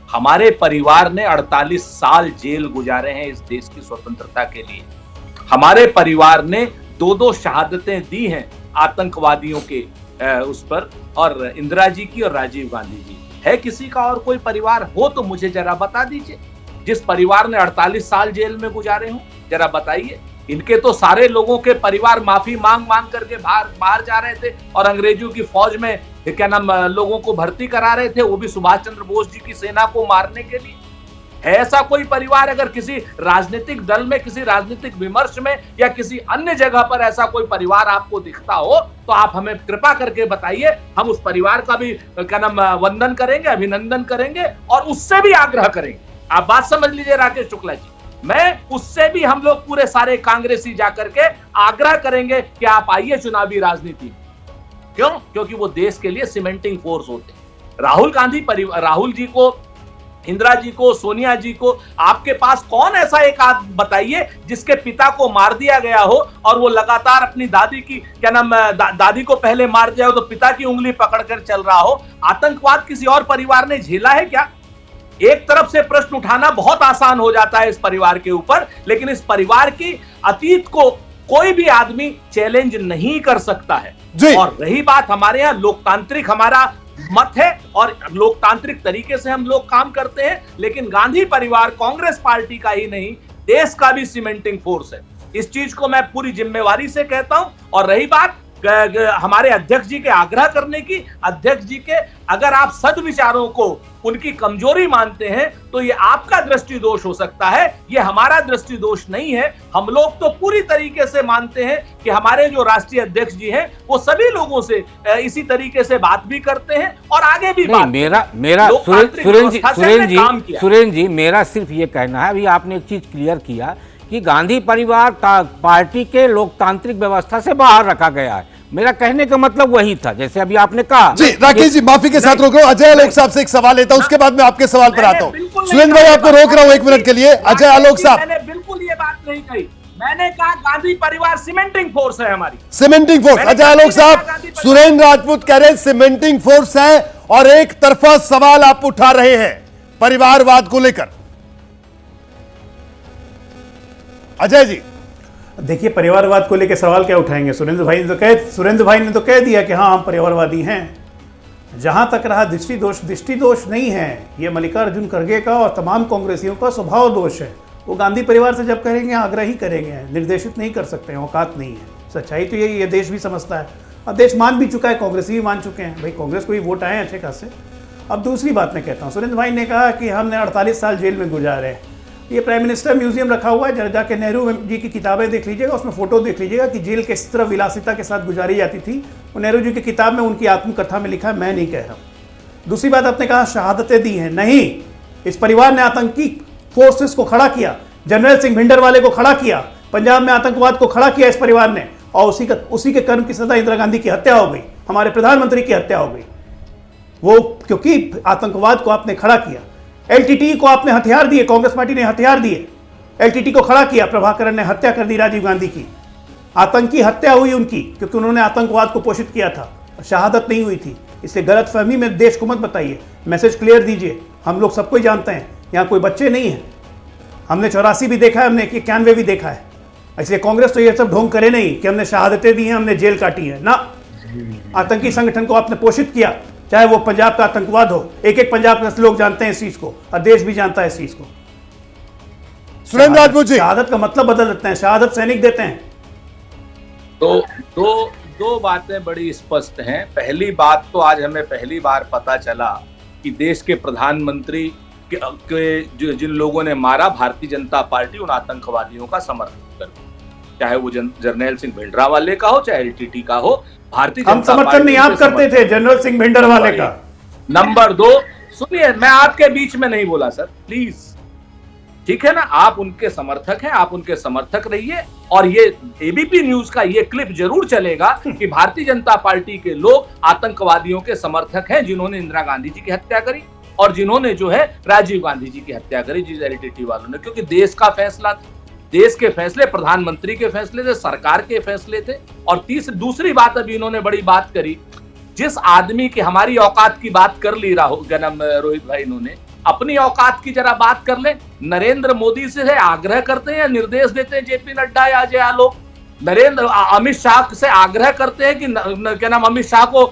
हमारे परिवार ने 48 साल जेल गुजारे हैं इस देश की स्वतंत्रता के लिए। हमारे परिवार ने 2-2 शहादतें दी हैं आतंकवादियों के उस पर, और इंदिरा जी की और राजीव गांधी जी। है किसी का और कोई परिवार हो तो मुझे जरा बता दीजिए, जिस परिवार ने 48 साल जेल में गुजारे हों, जरा बताइए। इनके तो सारे लोगों के परिवार माफी मांग करके बाहर जा रहे थे और अंग्रेजों की फौज में क्या नाम लोगों को भर्ती करा रहे थे, वो भी सुभाष चंद्र बोस जी की सेना को मारने के लिए। है ऐसा कोई परिवार? अगर किसी राजनीतिक दल में, किसी राजनीतिक विमर्श में या किसी अन्य जगह पर ऐसा कोई परिवार आपको दिखता हो तो आप हमें कृपा करके बताइए। हम उस परिवार का भी क्या नाम वंदन करेंगे, अभिनंदन करेंगे और उससे भी आग्रह करेंगे। आप बात समझ लीजिए राकेश शुक्ला जी, मैं उससे भी हम लोग पूरे सारे कांग्रेसी जाकर के आग्रह करेंगे कि आप आइए चुनावी राजनीति। क्यों? क्योंकि वो देश के लिए सीमेंटिंग फोर्स होते हैं। राहुल जी को इंदिरा जी को, सोनिया जी को, आपके पास कौन ऐसा एक आदमी बताइए जिसके पिता को मार दिया गया हो और वो लगातार अपनी दादी की क्या नाम दादी को पहले मार दिया हो तो पिता की उंगली पकड़कर चल रहा हो। आतंकवाद किसी और परिवार ने झेला है क्या? एक तरफ से प्रश्न उठाना बहुत आसान हो जाता है इस परिवार के ऊपर, लेकिन इस परिवार की अतीत को कोई भी आदमी चैलेंज नहीं कर सकता है। और रही बात हमारे यहाँ लोकतांत्रिक हमारा मत है और लोकतांत्रिक तरीके से हम लोग काम करते हैं, लेकिन गांधी परिवार कांग्रेस पार्टी का ही नहीं देश का भी सीमेंटिंग फोर्स है। इस चीज को मैं पूरी जिम्मेवारी से कहता हूं। और रही बात हमारे अध्यक्ष जी के आग्रह करने की, अध्यक्ष जी के अगर आप सद्विचारों को उनकी कमजोरी मानते हैं तो ये आपका दृष्टि दोष हो सकता है, ये हमारा दृष्टि दोष नहीं है। हम लोग तो पूरी तरीके से मानते हैं कि हमारे जो राष्ट्रीय अध्यक्ष जी हैं वो सभी लोगों से इसी तरीके से बात भी करते हैं और आगे भी बात। मेरा सुरेंद्र जी मेरा सिर्फ ये कहना है, अभी आपने एक चीज क्लियर किया कि गांधी परिवार पार्टी के लोकतांत्रिक व्यवस्था से बाहर रखा गया है। मेरा कहने का मतलब वही था, जैसे अभी आपने कहा। जी राकेश जी माफी के साथ रोक रहा हूं, अजय आलोक साहब से एक सवाल लेता हूं, उसके बाद मैं आपके सवाल पर आता हूं। सुरेंद्र भाई आपको रोक रहा हूं 1 मिनट के लिए। अजय आलोक साहब, मैंने बिल्कुल ये बात नहीं कही, मैंने कहा गांधी परिवार सीमेंटिंग फोर्स है हमारी। सीमेंटिंग फोर्स, अजय आलोक साहब, सुरेंद्र राजपूत कह रहे हैं सीमेंटिंग फोर्स है और एक तरफा सवाल आप उठा रहे हैं परिवारवाद को लेकर। अजय जी देखिए, परिवारवाद को लेकर सवाल क्या उठाएंगे? सुरेंद्र भाई ने तो कह दिया कि हाँ हम परिवारवादी हैं। जहां तक रहा दृष्टि दोष नहीं है, ये मल्लिकार्जुन खड़गे का और तमाम कांग्रेसियों का स्वभाव दोष है। वो गांधी परिवार से जब करेंगे आग्रह ही करेंगे, निर्देशित नहीं कर सकते हैं, औकात नहीं है। सच्चाई तो यही, ये देश भी समझता है और देश मान भी चुका है, कांग्रेस भी मान चुके हैं। भाई कांग्रेस को भी वोट आए अच्छे खासे। अब दूसरी बात मैं कहता हूँ, सुरेंद्र भाई ने कहा कि हमने 48 साल जेल में गुजारे हैं। ये प्राइम मिनिस्टर म्यूजियम रखा हुआ है, जाके नेहरू जी की किताबें देख लीजिएगा, उसमें फोटो देख लीजिएगा कि जेल किस तरह विलासिता के साथ गुजारी जाती थी। वो नेहरू जी की किताब में उनकी आत्मकथा में लिखा है, मैं नहीं कह रहा हूँ। दूसरी बात आपने कहा शहादतें दी हैं, नहीं, इस परिवार ने आतंकी फोर्सेस को खड़ा किया, जनरल सिंह भिंडरवाले को खड़ा किया, पंजाब में आतंकवाद को खड़ा किया इस परिवार ने, और उसी के कर्म की सजा इंदिरा गांधी की हत्या हो गई, हमारे प्रधानमंत्री की हत्या हो गई। वो क्योंकि आतंकवाद को आपने खड़ा किया, एलटीटी को आपने हथियार दिए, कांग्रेस पार्टी ने हथियार दिए, एलटीटी को खड़ा किया, प्रभाकरण ने हत्या कर दी राजीव गांधी की, आतंकी हत्या हुई उनकी क्योंकि उन्होंने आतंकवाद को पोषित किया था, शहादत नहीं हुई थी। इसलिए गलतफहमी में देश को मत बताइए, मैसेज क्लियर दीजिए। हम लोग सबको जानते हैं, यहाँ कोई बच्चे नहीं हैं। हमने 84 भी देखा है, हमने 91 भी देखा है। इसलिए कांग्रेस तो ये सब ढोंग करे नहीं कि हमने शहादतें दी हैं, हमने जेल काटी है ना। आतंकी संगठन को आपने पोषित किया, चाहे वो पंजाब का आतंकवाद हो। एक पंजाब के लोग जानते हैं इस चीज को और देश भी जानता है इस चीज को। सुरेंद्र राजपूत जी, शहादत का मतलब बदल देते हैं, शहादत सैनिक देते हैं। तो दो बातें बड़ी स्पष्ट हैं। पहली बात तो आज हमें पहली बार पता चला कि देश के प्रधानमंत्री के जिन लोगों ने मारा, भारतीय जनता पार्टी उन आतंकवादियों का समर्थन करती, चाहे वो जर्नैल सिंह भिंडरावाले का हो, चाहे एलटीटी का हो। भारतीय हम समर्थन नहीं आप करते थे जनरल सिंह भिंडरवाले का। नंबर 2, सुनिए, मैं आपके बीच में नहीं बोला सर, प्लीज, ठीक है ना। आप उनके समर्थक हैं, आप उनके समर्थक रहिए। और ये एबीपी न्यूज का ये क्लिप जरूर चलेगा कि भारतीय जनता पार्टी के लोग आतंकवादियों के समर्थक हैं जिन्होंने इंदिरा गांधी जी की हत्या करी और जिन्होंने जो है राजीव गांधी जी की हत्या करी, जिस एलटीटी वालों ने। क्योंकि देश का फैसला, देश के फैसले, प्रधानमंत्री के फैसले थे, सरकार के फैसले थे। और दूसरी बात, अभी इन्होंने बड़ी बात करी, जिस आदमी की हमारी औकात की बात कर ली रोहित भाई, इन्होंने अपनी औकात की जरा बात कर ले। नरेंद्र मोदी से आग्रह करते हैं या निर्देश देते हैं जेपी नड्डा या अजय आलोक? अमित शाह से आग्रह करते हैं कि क्या नाम, अमित शाह को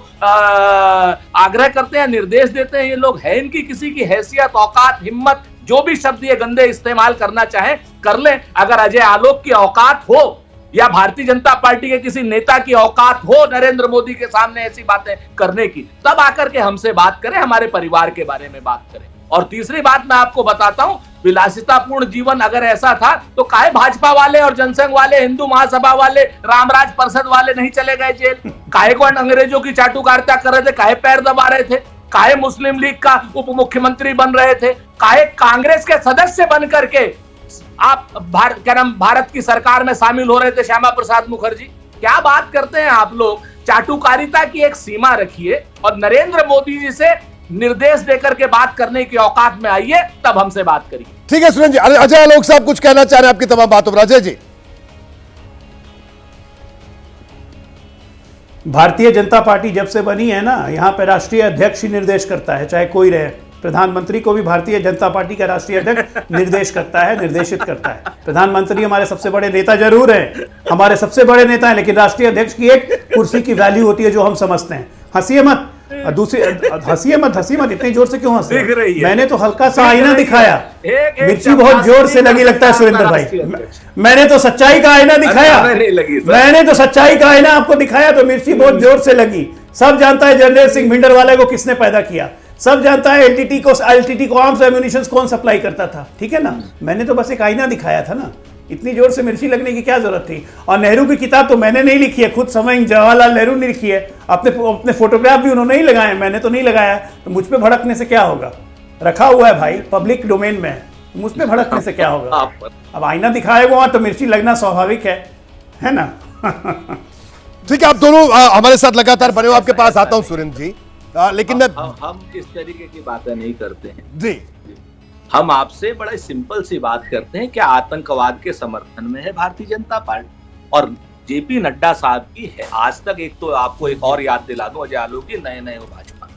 आग्रह करते हैं, निर्देश देते हैं ये लोग? है इनकी किसी की हैसियत, औकात, हिम्मत, जो भी शब्द ये गंदे इस्तेमाल करना चाहे कर ले। अगर अजय आलोक की औकात हो या भारतीय जनता पार्टी के किसी नेता की औकात हो नरेंद्र मोदी के सामने ऐसी बातें करने की, तब आकर के हमसे बात करें, हमारे परिवार के बारे में बात करें। और तीसरी बात मैं आपको बताता हूं, विलासितापूर्ण जीवन अगर ऐसा था तो काहे भाजपा वाले और जनसंघ वाले, हिंदू महासभा वाले, रामराज परिषद वाले नहीं चले गए जेल? काहे को अंग्रेजों की चाटुकारिता कर रहे थे, काहे पैर दबा रहे थे, काहे मुस्लिम लीग का उप मुख्यमंत्री बन रहे थे, काहे कांग्रेस के सदस्य बन करके आप भारत की सरकार में शामिल हो रहे थे, श्यामा प्रसाद मुखर्जी? क्या बात करते हैं आप लोग? चाटुकारिता की एक सीमा रखिए और नरेंद्र मोदी जी से निर्देश देकर के बात करने की औकात में आइए, तब हमसे बात करिए। ठीक है सुरेंद्र जी। अजय आलोक साहब कुछ कहना चाह रहे हैं आपकी तमाम बातों पर। अजय जी। भारतीय जनता पार्टी जब से बनी है ना, यहाँ पे राष्ट्रीय अध्यक्ष ही निर्देश करता है, चाहे कोई रहे। प्रधानमंत्री को भी भारतीय जनता पार्टी का राष्ट्रीय अध्यक्ष निर्देश करता है, निर्देशित करता है। प्रधानमंत्री हमारे सबसे बड़े नेता जरूर हैं, हमारे सबसे बड़े नेता हैं, लेकिन राष्ट्रीय अध्यक्ष की एक कुर्सी की वैल्यू होती है जो हम समझते हैं। हंसिए मत, दूसरी हंसी मत, इतनी जोर से क्यों हंस रहे हैं? मैंने तो हल्का सा आईना दिखाया, मिर्ची बहुत जोर से लगी लगता है सुरेंद्र भाई। मैंने तो सच्चाई का आईना दिखाया, मैंने तो सच्चाई का आईना आपको दिखाया, तो मिर्ची बहुत जोर से लगी। सब जानता है जनरल सिंह भिंडरवाले को किसने पैदा किया, सब जानता है एलटीटी को आर्म्स एम्यूनिशन कौन सप्लाई करता था, ठीक है ना। मैंने तो बस एक आईना दिखाया था ना, इतनी जोर से मिर्ची लगने की क्या जरूरत थी। और नेहरू की किताब तो मैंने नहीं लिखी है, खुद समय जवाहरलाल नेहरू ने लिखी है, अपने फोटोग्राफ भी उन्होंने ही लगाए, मैंने तो नहीं लगाया। तो मुझ पे भड़कने से क्या होगा, रखा हुआ है भाई, पब्लिक डोमेन में, मुझ पे भड़कने से क्या होगा। अब आईना दिखाए वहां तो मिर्ची लगना स्वाभाविक है ना। ठीक है, आप दोनों हमारे साथ लगातार बने हो, आपके पास आता हूं सुरेंद्र जी। लेकिन हम इस तरीके की बातें नहीं करते हैं जी। हम आपसे बड़े सिंपल सी बात करते हैं कि आतंकवाद के समर्थन में है भारतीय जनता पार्टी, और जेपी नड्डा साहब की है आज तक। एक तो आपको एक और याद दिला दूं, अजय आलोक जी, नए हो भाजपा।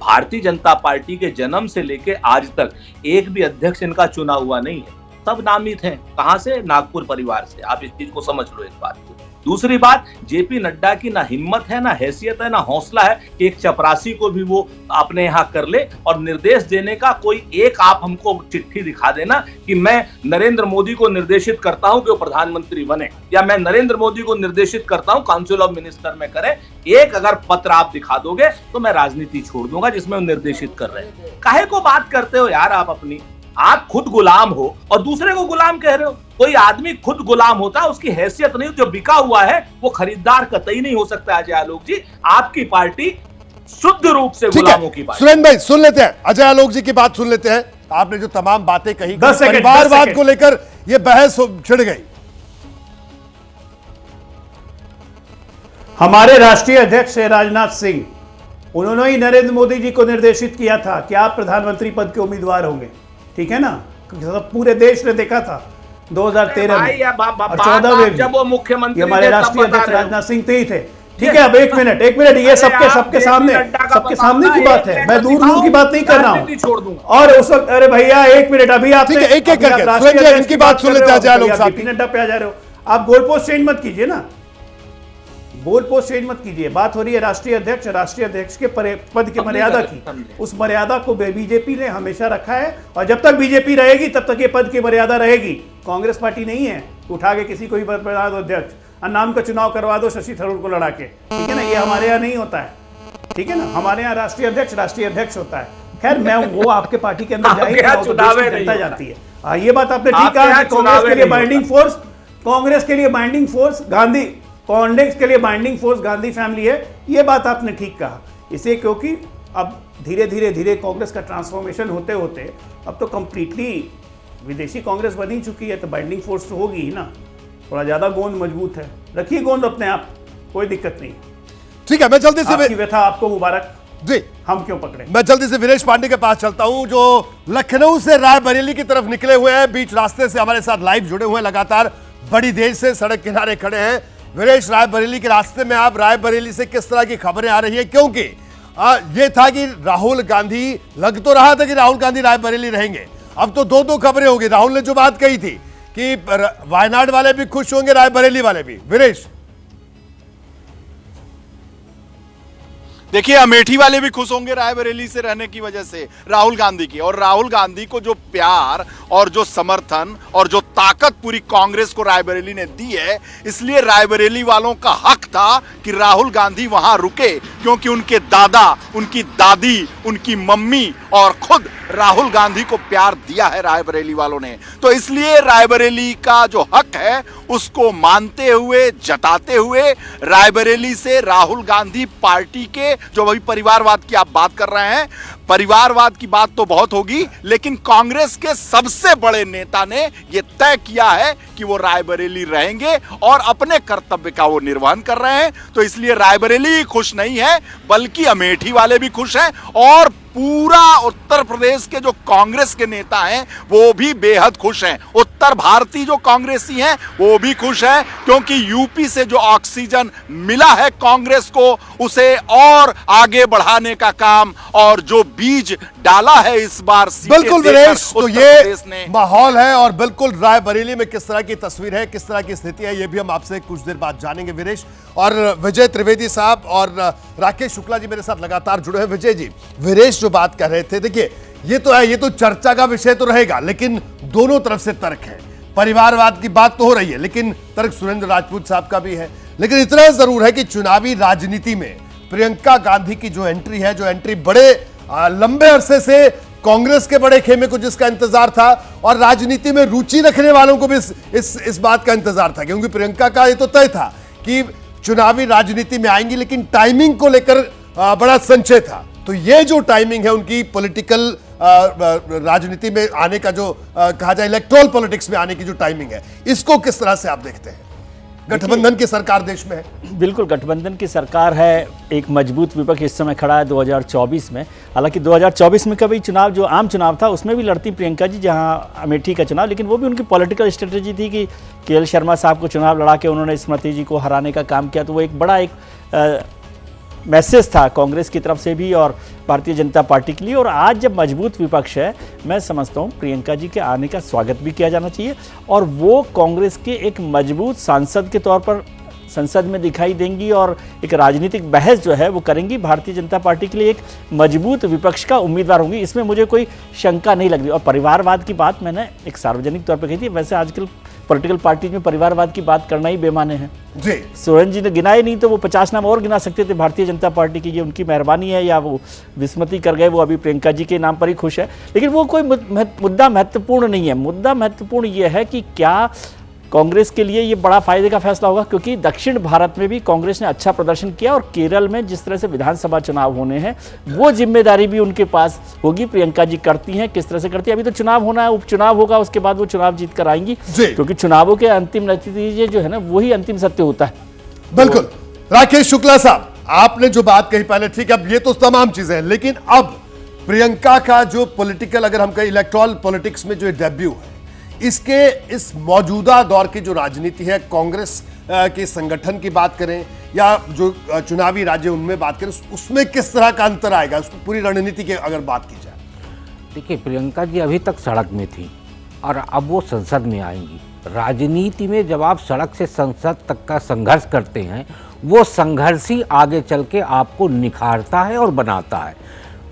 भारतीय जनता पार्टी के जन्म से लेके आज तक एक भी अध्यक्ष इनका चुना हुआ नहीं है, सब नामित हैं। कहां से? नागपुर परिवार से। आप इस चीज को समझ लो, इस बात को। दूसरी बात, जेपी नड्डा की ना हिम्मत है, ना हैसियत है, ना हौसला है कि एक चपरासी को भी वो अपने यहाँ कर ले और निर्देश देने का कोई एक आप हमको चिट्ठी दिखा देना कि मैं नरेंद्र मोदी को निर्देशित करता हूं कि वो प्रधानमंत्री बने, या मैं नरेंद्र मोदी को निर्देशित करता हूं काउंसिल ऑफ मिनिस्टर में करें। एक अगर पत्र आप दिखा दोगे तो मैं राजनीति छोड़ दूंगा जिसमें वो निर्देशित कर रहे हैं। काहे को बात करते हो यार आप अपनी? आप खुद गुलाम हो और दूसरे को गुलाम कह रहे हो। कोई आदमी खुद गुलाम होता है, उसकी हैसियत नहीं, जो बिका हुआ है वो खरीदार कतई नहीं हो सकता। अजय आलोक जी, आपकी पार्टी शुद्ध रूप से गुलामों की पार्टी। सुरेंद्र भाई सुन लेते हैं, अजय आलोक जी की बात सुन लेते हैं। आपने जो तमाम बातें कही, परिवारवाद को लेकर यह बहस छिड़ गई। हमारे राष्ट्रीय अध्यक्ष है राजनाथ सिंह, उन्होंने ही नरेंद्र मोदी जी को निर्देशित किया था कि आप प्रधानमंत्री पद के उम्मीदवार होंगे, ठीक है ना। पूरे देश ने देखा था 2013 में और 14 में, जब वो मुख्यमंत्री हमारे राष्ट्रीय अध्यक्ष राजनाथ सिंह थे ही थे। ठीक है, अब एक मिनट, ये सबके सामने की बात है, मैं दूर की बात नहीं कर रहा हूँ। और उस वक्त, अरे भैया एक मिनट, अभी आप एक करके इनकी बात सुन लेते हैं। अजय आलोक साहब, नड्डा पे आ जा रहे हो आप, गोल पोस्ट चेंज मत कीजिए ना, गोल पोस्ट चेंज मत कीजिए। बात हो रही है राष्ट्रीय अध्यक्ष के पद की मर्यादा की। उस मर्यादा को बीजेपी ने हमेशा रखा है, और जब तक बीजेपी रहेगी तब तक ये पद की मर्यादा रहेगी। कांग्रेस पार्टी नहीं है उठा के किसी को भी प्रधानाध्यक्ष नाम का चुनाव करवा दो शशि थरूर को लड़ा के, ठीक है ना। ये हमारे यहाँ नहीं होता है, ठीक है ना। हमारे यहाँ राष्ट्रीय अध्यक्ष होता है। खैर, मैं वो आपके पार्टी के अंदर जनता जाती है। ये बात आपने ठीक कहा, कांग्रेस के लिए बाइंडिंग फोर्स गांधी फैमिली है, ये बात आपने ठीक कहा। इसे क्योंकि अब धीरे कांग्रेस का ट्रांसफॉर्मेशन होते होते अब तो कंप्लीटली विदेशी कांग्रेस बन ही चुकी है, तो बाइंडिंग फोर्स तो होगी ही ना। थोड़ा ज्यादा गोंद मजबूत है, रखिए गोंद अपने आप, कोई दिक्कत नहीं। ठीक है, मैं जल्दी से, आपकी व्यथा आपको मुबारक जी, हम क्यों पकड़े। मैं जल्दी से वीरेश पांडे के पास चलता हूं, जो लखनऊ से रायबरेली की तरफ निकले हुए हैं। बीच रास्ते से हमारे साथ लाइव जुड़े हुए हैं, लगातार बड़ी देर से सड़क किनारे खड़े हैं। वीरेश, रायबरेली के रास्ते में आप, रायबरेली से किस तरह की खबरें आ रही है? क्योंकि ये था कि राहुल गांधी, लग तो रहा था कि राहुल गांधी रायबरेली रहेंगे, अब तो दो खबरें होगी। राहुल ने जो बात कही थी कि वायनाड वाले भी खुश होंगे, रायबरेली वाले भी। वीरेश, देखिए, अमेठी वाले भी खुश होंगे रायबरेली से रहने की वजह से राहुल गांधी की, और राहुल गांधी को जो प्यार और जो समर्थन और जो ताकत पूरी कांग्रेस को रायबरेली ने दी है, इसलिए रायबरेली वालों का हक था कि राहुल गांधी वहां रुके, क्योंकि उनके दादा, उनकी दादी, उनकी मम्मी और खुद राहुल गांधी को प्यार दिया है रायबरेली वालों ने। तो इसलिए रायबरेली का जो हक है उसको मानते हुए, जताते हुए, रायबरेली से राहुल गांधी पार्टी के जो अभी परिवारवाद की आप बात कर रहे हैं, परिवारवाद की बात तो बहुत होगी, लेकिन कांग्रेस के सबसे बड़े नेता ने यह तय किया है कि वो रायबरेली रहेंगे और अपने कर्तव्य का वो निर्वहन कर रहे हैं। तो इसलिए रायबरेली खुश नहीं है, बल्कि अमेठी वाले भी खुश हैं और पूरा उत्तर प्रदेश के जो कांग्रेस के नेता हैं वो भी बेहद खुश हैं। उत्तर भारतीय जो कांग्रेसी हैं वो भी खुश हैं, क्योंकि यूपी से जो ऑक्सीजन मिला है कांग्रेस को, उसे और आगे बढ़ाने का काम और जो बीज डाला है इस बार बिल्कुल वीरेश, तो ये माहौल है और बिल्कुल रायबरेली में किस तरह की तस्वीर है, किस तरह की स्थिति है, ये भी हम आपसे कुछ देर बाद जानेंगे वीरेश। और विजय त्रिवेदी साहब और राकेश शुक्ला जी मेरे साथ लगातार जुड़े हैं। विजय जी, वीरेश जो बात कर रहे थे, देखिए ये तो है, ये तो चर्चा का विषय तो रहेगा, लेकिन दोनों तरफ से तर्क है। परिवारवाद की बात तो हो रही है, लेकिन तर्क सुरेंद्र राजपूत साहब का भी है। लेकिन इतना जरूर है कि चुनावी राजनीति में प्रियंका गांधी की जो एंट्री है, जो एंट्री बड़े लंबे अरसे से कांग्रेस के बड़े खेमे को जिसका इंतजार था और राजनीति में रुचि रखने वालों को भी इस बात का इंतजार था, क्योंकि प्रियंका का ये तो तय था कि चुनावी राजनीति में आएंगी, लेकिन टाइमिंग को लेकर बड़ा संशय था। तो ये जो टाइमिंग है उनकी पॉलिटिकल राजनीति में आने का, जो कहा जाए इलेक्ट्रल पॉलिटिक्स में आने की जो टाइमिंग है, इसको किस तरह से आप देखते हैं? गठबंधन की सरकार देश में है। बिल्कुल गठबंधन की सरकार है, एक मजबूत विपक्ष इस समय खड़ा है 2024 में। हालांकि 2024 में कभी चुनाव, जो आम चुनाव था, उसमें भी लड़ती प्रियंका जी, जहां अमेठी का चुनाव, लेकिन वो भी उनकी पॉलिटिकल स्ट्रेटजी थी कि केएल शर्मा साहब को चुनाव लड़ा के उन्होंने स्मृति जी को हराने का काम किया। तो वो एक बड़ा मैसेज था कांग्रेस की तरफ से भी और भारतीय जनता पार्टी के लिए। और आज जब मजबूत विपक्ष है, मैं समझता हूँ प्रियंका जी के आने का स्वागत भी किया जाना चाहिए और वो कांग्रेस के एक मजबूत सांसद के तौर पर संसद में दिखाई देंगी और एक राजनीतिक बहस जो है वो करेंगी। भारतीय जनता पार्टी के लिए एक मजबूत विपक्ष का उम्मीदवार होंगी, इसमें मुझे कोई शंका नहीं लग रही। और परिवारवाद की बात मैंने एक सार्वजनिक तौर पर कही थी। वैसे आजकल पॉलिटिकल पार्टीज में परिवारवाद की बात करना ही बेमाने हैं जी। सुरेंद्र जी ने गिनाए नहीं तो वो 50 नाम और गिना सकते थे भारतीय जनता पार्टी की। ये उनकी मेहरबानी है या वो विस्मृति कर गए, वो अभी प्रियंका जी के नाम पर ही खुश है। लेकिन वो कोई मुद्दा महत्वपूर्ण नहीं है। मुद्दा महत्वपूर्ण ये है कि क्या कांग्रेस के लिए ये बड़ा फायदे का फैसला होगा, क्योंकि दक्षिण भारत में भी कांग्रेस ने अच्छा प्रदर्शन किया और केरल में जिस तरह से विधानसभा चुनाव होने हैं वो जिम्मेदारी भी उनके पास होगी। प्रियंका जी करती हैं, किस तरह से करती है। अभी तो चुनाव होना है, उपचुनाव होगा, उसके बाद वो चुनाव जीत कर आएंगी, क्योंकि चुनावों के अंतिम नतीजे जो है ना वही अंतिम सत्य होता है। बिल्कुल। राकेश शुक्ला साहब, आपने जो बात कही पहले, ठीक है, अब ये तो तमाम चीजें हैं, लेकिन अब प्रियंका का जो पॉलिटिकल, अगर हम कहें इलेक्ट्रल पॉलिटिक्स में जो डेब्यू है, इसके इस मौजूदा दौर की जो राजनीति है, कांग्रेस के संगठन की बात करें या जो चुनावी राज्य उनमें बात करें, उसमें किस तरह का अंतर आएगा, उसको पूरी रणनीति की अगर बात की जाए? देखिए, प्रियंका जी अभी तक सड़क में थी और अब वो संसद में आएंगी। राजनीति में जब आप सड़क से संसद तक का संघर्ष करते हैं, वो संघर्ष ही आगे चल के आपको निखारता है और बनाता है।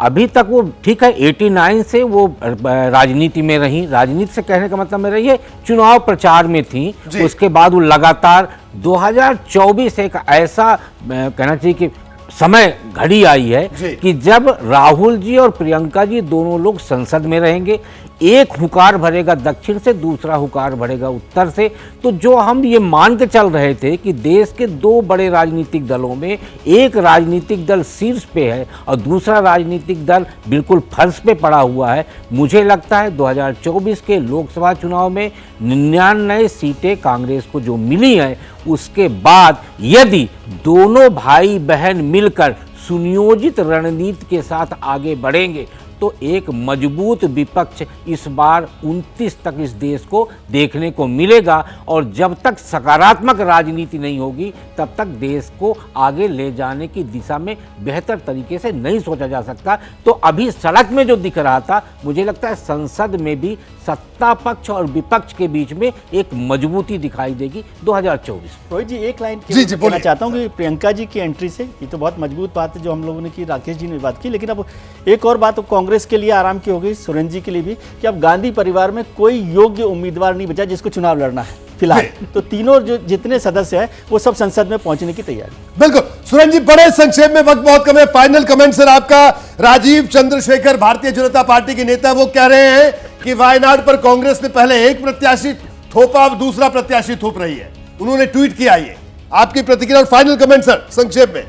अभी तक वो ठीक है, 89 से वो राजनीति में रही। राजनीति से कहने का मतलब मेरा ये चुनाव प्रचार में थी, उसके बाद वो लगातार 2024 एक ऐसा कहना चाहिए कि समय घड़ी आई है कि जब राहुल जी और प्रियंका जी दोनों लोग संसद में रहेंगे। एक हुकार भरेगा दक्षिण से, दूसरा हुकार भरेगा उत्तर से। तो जो हम ये मान के चल रहे थे कि देश के दो बड़े राजनीतिक दलों में एक राजनीतिक दल शीर्ष पे है और दूसरा राजनीतिक दल बिल्कुल फर्श पे पड़ा हुआ है, मुझे लगता है 2024 के लोकसभा चुनाव में 99 सीटें कांग्रेस को जो मिली हैं, उसके बाद यदि दोनों भाई बहन मिलकर सुनियोजित रणनीति के साथ आगे बढ़ेंगे तो एक मजबूत विपक्ष इस बार 29 तक इस देश को देखने को मिलेगा। और जब तक सकारात्मक राजनीति नहीं होगी तब तक देश को आगे ले जाने की दिशा में बेहतर तरीके से नहीं सोचा जा सकता। तो अभी सड़क में जो दिख रहा था, मुझे लगता है संसद में भी सत्ता पक्ष और विपक्ष के बीच में एक मजबूती दिखाई देगी 2024। रोहित जी, एक लाइन कहना चाहता हूँ कि प्रियंका जी की एंट्री से, ये तो बहुत मजबूत बात है जो हम लोगों ने की, राकेश जी ने बात की, लेकिन अब एक और बात कांग्रेस के लिए आराम की हो गई, सुरेंद्र जी के लिए भी, कि अब गांधी परिवार में कोई योग्य उम्मीदवार नहीं बचा जिसको चुनाव लड़ना है फिलहाल। तो तीनों जो जितने सदस्य हैं वो सब संसद में पहुंचने की तैयारी। बिल्कुल सुरेंद्र जी, बड़े संक्षेप में, वक्त बहुत कम है, फाइनल कमेंट सर आपका। राजीव चंद्रशेखर भारतीय जनता पार्टी के नेता, वो कह रहे हैं कि वायनाड पर कांग्रेस ने पहले एक प्रत्याशी थोपा, अब दूसरा प्रत्याशी थोप रही है, उन्होंने ट्वीट किया। ये आपकी प्रतिक्रिया और फाइनल कमेंट सर संक्षेप में।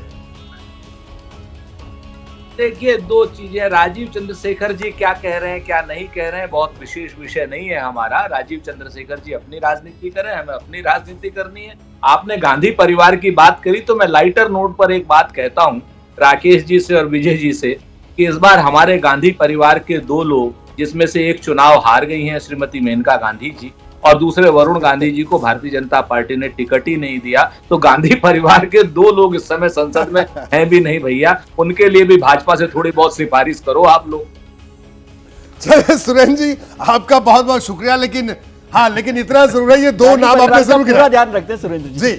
देखिए, दो चीजें, राजीव चंद्रशेखर जी क्या कह रहे हैं क्या नहीं कह रहे हैं बहुत विशेष विषय नहीं है हमारा। राजीव चंद्रशेखर जी अपनी राजनीति करें, हमें अपनी राजनीति करनी है। आपने गांधी परिवार की बात करी तो मैं लाइटर नोट पर एक बात कहता हूं राकेश जी से और विजय जी से कि इस बार हमारे गांधी परिवार के दो लोग, जिसमें से एक चुनाव हार गई हैं श्रीमती मेनका गांधी जी और दूसरे वरुण गांधी जी को भारतीय जनता पार्टी ने टिकट ही नहीं दिया, तो गांधी परिवार के दो लोग इस समय संसद में हैं भी नहीं भैया, उनके लिए भी भाजपा से थोड़ी बहुत सिफारिश करो आप लोग। चलिए सुरेंद्र जी, आपका बहुत बहुत शुक्रिया, लेकिन हाँ, लेकिन इतना जरूर है, ये दो नाम आपने जरूर पूरा ध्यान रखते हैं सुरेंद्र जी।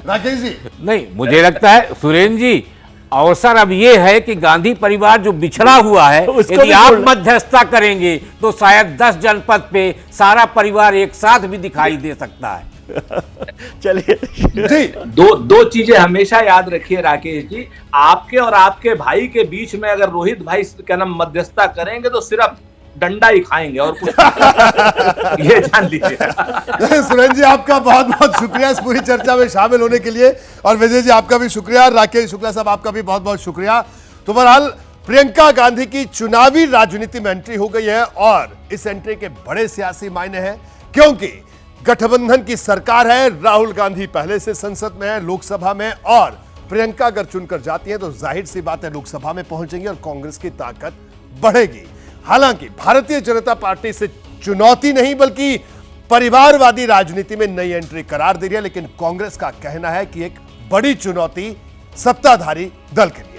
राकेश जी, नहीं, मुझे लगता है सुरेंद्र जी, अवसर अब ये है कि गांधी परिवार जो बिछड़ा हुआ है, यदि आप मध्यस्थता करेंगे तो शायद 10 जनपद पे सारा परिवार एक साथ भी दिखाई दे सकता है। चलिए जी, दो चीजें हमेशा याद रखिए राकेश जी, आपके और आपके भाई के बीच में अगर रोहित भाई क्या नाम मध्यस्थता करेंगे तो सिर्फ डंडा ही खाएंगे और कुछ ये जान लीजिए। सुरेंद्र जी, आपका बहुत बहुत शुक्रिया इस पूरी चर्चा में शामिल होने के लिए, और विजय जी आपका भी शुक्रिया, राकेश शुक्ला साहब आपका भी बहुत बहुत शुक्रिया। तो बहरहाल प्रियंका गांधी की चुनावी राजनीति में एंट्री हो गई है और इस एंट्री के बड़े सियासी मायने हैं, क्योंकि गठबंधन की सरकार है, राहुल गांधी पहले से संसद में है, लोकसभा में, और प्रियंका अगर चुनकर जाती है तो जाहिर सी बात है लोकसभा में पहुंचेंगी और कांग्रेस की ताकत बढ़ेगी। हालांकि भारतीय जनता पार्टी से चुनौती नहीं बल्कि परिवारवादी राजनीति में नई एंट्री करार दे रही है, लेकिन कांग्रेस का कहना है कि एक बड़ी चुनौती सत्ताधारी दल के लिए।